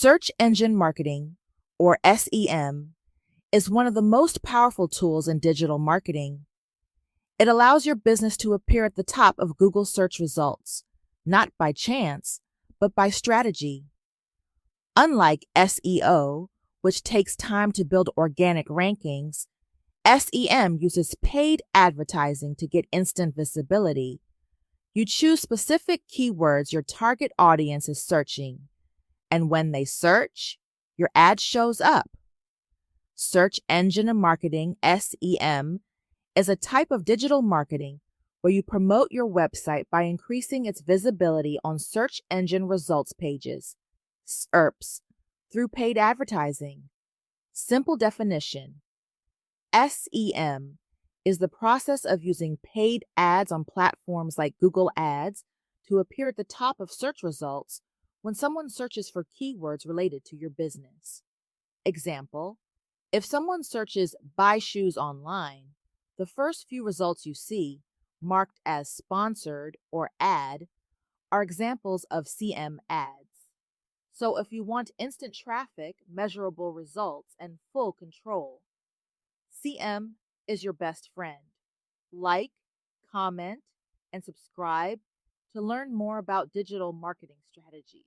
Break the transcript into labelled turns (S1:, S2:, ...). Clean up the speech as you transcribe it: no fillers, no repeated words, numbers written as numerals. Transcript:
S1: Search engine marketing, or SEM, is one of the most powerful tools in digital marketing. It allows your business to appear at the top of Google search results, not by chance, but by strategy. Unlike SEO, which takes time to build organic rankings, SEM uses paid advertising to get instant visibility. You choose specific keywords your target audience is searching, and when they search, your ad shows up. Search engine marketing, SEM, is a type of digital marketing where you promote your website by increasing its visibility on search engine results pages, SERPs, through paid advertising. Simple definition: SEM is the process of using paid ads on platforms like Google Ads to appear at the top of search results when someone searches for keywords related to your business. Example: if someone searches "buy shoes online," the first few results you see, marked as sponsored or ad, are examples of SEM ads. So if you want instant traffic, measurable results, and full control, SEM is your best friend. Like, comment, and subscribe to learn more about digital marketing strategies.